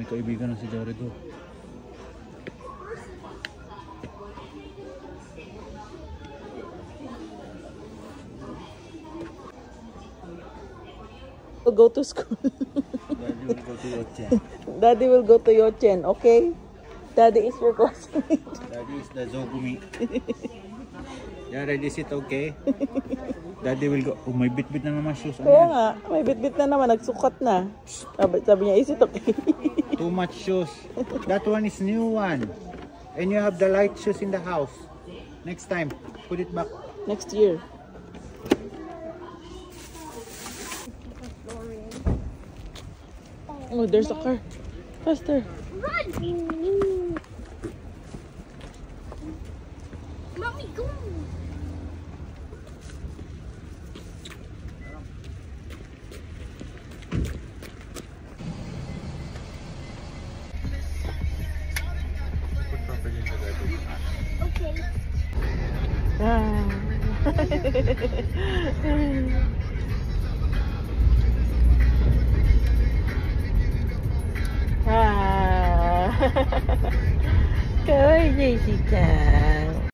May kaibigan na si Jared oh. Go to school. Daddy will go to Yochen. Daddy will go to Yochen, okay? Daddy is your classmate. Daddy is the Zogumi. Jared, is it okay? Daddy will go. Oh, may bit-bit na naman shoes. Kaya nga, may bit-bit na naman, nagsukat na. Sabi niya, is it okay? Too much shoes. That one is new one. And you have the light shoes in the house. Next time, put it back. Next year. Oh, there's a car. Faster. Run! Mommy, go! Okay. Kawai Jessica.